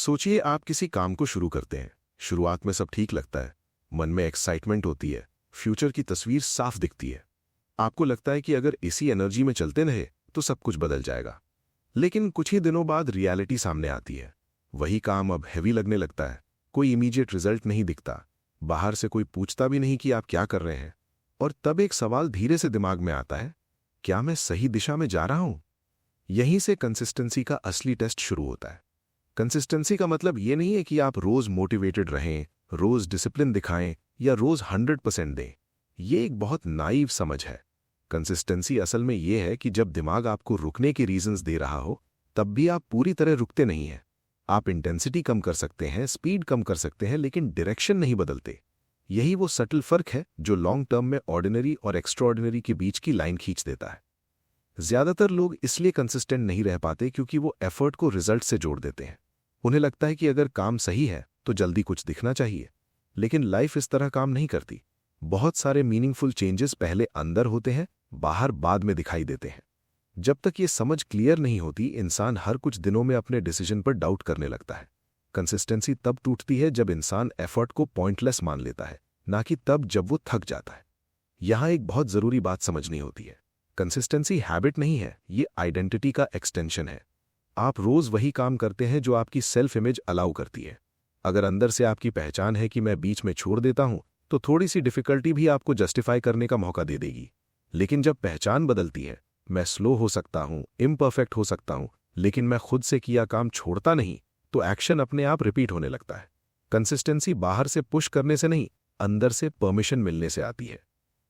सोचिए आप किसी काम को शुरू करते हैं। शुरुआत में सब ठीक लगता है, मन में एक्साइटमेंट होती है, फ्यूचर की तस्वीर साफ दिखती है। आपको लगता है कि अगर इसी एनर्जी में चलते रहे तो सब कुछ बदल जाएगा। लेकिन कुछ ही दिनों बाद रियलिटी सामने आती है। वही काम अब हैवी लगने लगता है, कोई इमीडिएट रिजल्ट नहीं दिखता, बाहर से कोई पूछता भी नहीं कि आप क्या कर रहे हैं। और तब एक सवाल धीरे से दिमाग में आता है, क्या मैं सही दिशा में जा रहा हूं? यहीं से कंसिस्टेंसी का असली टेस्ट शुरू होता है। कंसिस्टेंसी का मतलब ये नहीं है कि आप रोज मोटिवेटेड रहें, रोज डिसिप्लिन दिखाएं या रोज 100% दें। ये एक बहुत नाइव समझ है। कंसिस्टेंसी असल में ये है कि जब दिमाग आपको रुकने के रीजंस दे रहा हो, तब भी आप पूरी तरह रुकते नहीं हैं। आप इंटेंसिटी कम कर सकते हैं, स्पीड कम कर सकते हैं, लेकिन डायरेक्शन नहीं बदलते। यही वो सटल फर्क है जो लॉन्ग टर्म में ऑर्डिनरी और एक्स्ट्राऑर्डिनरी के बीच की लाइन खींच देता है। ज्यादातर लोग इसलिए कंसिस्टेंट नहीं रह पाते क्योंकि वो एफर्ट को रिजल्ट से जोड़ देते हैं। उन्हें लगता है कि अगर काम सही है तो जल्दी कुछ दिखना चाहिए। लेकिन लाइफ इस तरह काम नहीं करती। बहुत सारे मीनिंगफुल चेंजेस पहले अंदर होते हैं, बाहर बाद में दिखाई देते हैं। जब तक ये समझ क्लियर नहीं होती, इंसान हर कुछ दिनों में अपने डिसीजन पर डाउट करने लगता है। कंसिस्टेंसी तब टूटती है जब इंसान एफर्ट को पॉइंटलेस मान लेता है, ना कि तब जब वो थक जाता है। यहां एक बहुत जरूरी बात समझनी होती है। कंसिस्टेंसी हैबिट नहीं है, ये आइडेंटिटी का एक्सटेंशन है। आप रोज वही काम करते हैं जो आपकी सेल्फ इमेज अलाउ करती है। अगर अंदर से आपकी पहचान है कि मैं बीच में छोड़ देता हूं, तो थोड़ी सी डिफिकल्टी भी आपको जस्टिफाई करने का मौका दे देगी। लेकिन जब पहचान बदलती है, मैं स्लो हो सकता हूं, इम्परफेक्ट हो सकता हूं, लेकिन मैं खुद से किया काम छोड़ता नहीं, तो एक्शन अपने आप रिपीट होने लगता है। कंसिस्टेंसी बाहर से पुश करने से नहीं, अंदर से परमिशन मिलने से आती है।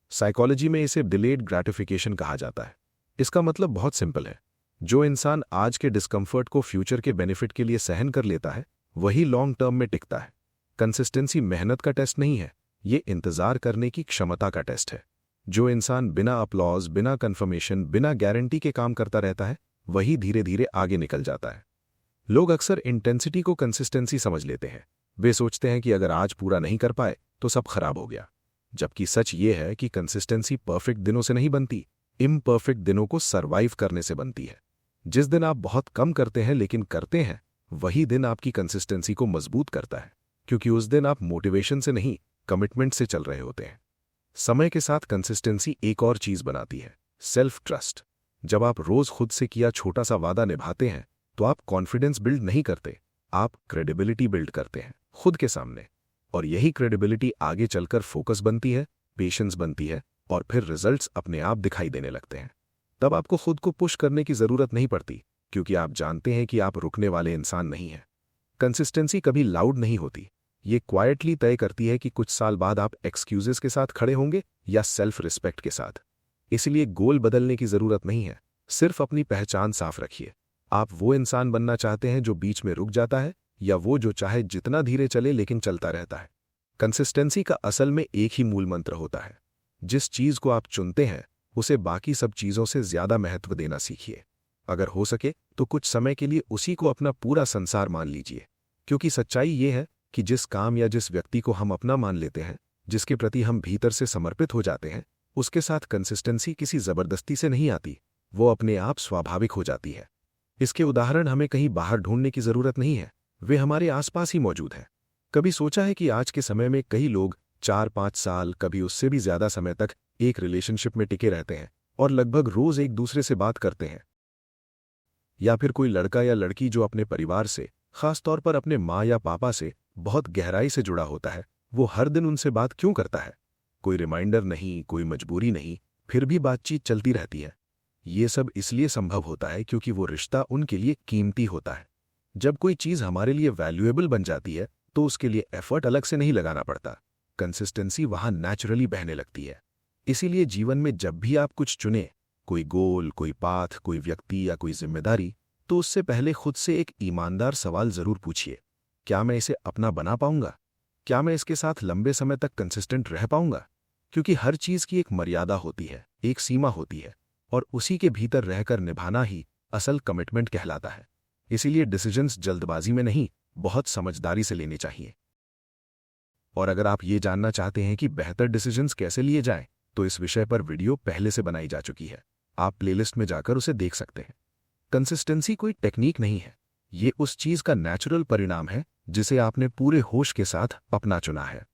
साइकोलॉजी में इसे डिलेड ग्रेटिफिकेशन कहा जाता है। इसका मतलब बहुत सिंपल है। जो इंसान आज के डिस्कम्फर्ट को फ्यूचर के बेनिफिट के लिए सहन कर लेता है, वही लॉन्ग टर्म में टिकता है। कंसिस्टेंसी मेहनत का टेस्ट नहीं है, ये इंतजार करने की क्षमता का टेस्ट है। जो इंसान बिना अपलॉज, बिना कंफर्मेशन, बिना गारंटी के काम करता रहता है, वही धीरे धीरे आगे निकल जाता है। लोग अक्सर इंटेंसिटी को कंसिस्टेंसी समझ लेते हैं। वे सोचते हैं कि अगर आज पूरा नहीं कर पाए तो सब खराब हो गया। जबकि सच ये है कि कंसिस्टेंसी परफेक्ट दिनों से नहीं बनती, इम्परफेक्ट दिनों को सरवाइव करने से बनती है। जिस दिन आप बहुत कम करते हैं लेकिन करते हैं, वही दिन आपकी कंसिस्टेंसी को मजबूत करता है, क्योंकि उस दिन आप मोटिवेशन से नहीं, कमिटमेंट से चल रहे होते हैं। समय के साथ कंसिस्टेंसी एक और चीज बनाती है, सेल्फ ट्रस्ट। जब आप रोज खुद से किया छोटा सा वादा निभाते हैं, तो आप कॉन्फिडेंस बिल्ड नहीं करते, आप क्रेडिबिलिटी बिल्ड करते हैं खुद के सामने। और यही क्रेडिबिलिटी आगे चलकर फोकस बनती है, पेशेंस बनती है, और फिर रिजल्ट्स अपने आप दिखाई देने लगते हैं। तब आपको खुद को पुश करने की जरूरत नहीं पड़ती, क्योंकि आप जानते हैं कि आप रुकने वाले इंसान नहीं हैं। कंसिस्टेंसी कभी लाउड नहीं होती, ये क्वाइटली तय करती है कि कुछ साल बाद आप एक्सक्यूजेस के साथ खड़े होंगे या सेल्फ रिस्पेक्ट के साथ। इसलिए गोल बदलने की जरूरत नहीं है, सिर्फ अपनी पहचान साफ रखिए। आप वो इंसान बनना चाहते हैं जो बीच में रुक जाता है, या वो जो चाहे जितना धीरे चले लेकिन चलता रहता है? कंसिस्टेंसी का असल में एक ही मूल मंत्र होता है, जिस चीज को आप चुनते हैं उसे बाकी सब चीजों से ज्यादा महत्व देना सीखिए। अगर हो सके तो कुछ समय के लिए उसी को अपना पूरा संसार मान लीजिए, क्योंकि सच्चाई ये है कि जिस काम या जिस व्यक्ति को हम अपना मान लेते हैं, जिसके प्रति हम भीतर से समर्पित हो जाते हैं, उसके साथ कंसिस्टेंसी किसी जबरदस्ती से नहीं आती, वो अपने आप स्वाभाविक हो जाती है। इसके उदाहरण हमें कहीं बाहर ढूंढने की जरूरत नहीं है, वे हमारे आसपास ही मौजूद हैं। कभी सोचा है कि आज के समय में कई लोग 4-5 साल, कभी उससे भी ज्यादा समय तक एक रिलेशनशिप में टिके रहते हैं और लगभग रोज एक दूसरे से बात करते हैं? या फिर कोई लड़का या लड़की जो अपने परिवार से, खासतौर पर अपने माँ या पापा से बहुत गहराई से जुड़ा होता है, वो हर दिन उनसे बात क्यों करता है? कोई रिमाइंडर नहीं, कोई मजबूरी नहीं, फिर भी बातचीत चलती रहती है। ये सब इसलिए संभव होता है क्योंकि वो रिश्ता उनके लिए कीमती होता है। जब कोई चीज हमारे लिए वैल्यूएबल बन जाती है, तो उसके लिए एफर्ट अलग से नहीं लगाना पड़ता, कंसिस्टेंसी वहां नेचुरली बहने लगती है। इसीलिए जीवन में जब भी आप कुछ चुने, कोई गोल, कोई पाथ, कोई व्यक्ति या कोई जिम्मेदारी, तो उससे पहले खुद से एक ईमानदार सवाल जरूर पूछिए, क्या मैं इसे अपना बना पाऊंगा? क्या मैं इसके साथ लंबे समय तक कंसिस्टेंट रह पाऊंगा? क्योंकि हर चीज की एक मर्यादा होती है, एक सीमा होती है, और उसी के भीतर रहकर निभाना ही असल कमिटमेंट कहलाता है। इसीलिए डिसीजंस जल्दबाजी में नहीं, बहुत समझदारी से लेने चाहिए। और अगर आप ये जानना चाहते हैं कि बेहतर डिसीजंस कैसे लिए जाएं, तो इस विषय पर वीडियो पहले से बनाई जा चुकी है, आप प्लेलिस्ट में जाकर उसे देख सकते हैं। कंसिस्टेंसी कोई टेक्निक नहीं है, ये उस चीज का नेचुरल परिणाम है जिसे आपने पूरे होश के साथ अपना चुना है।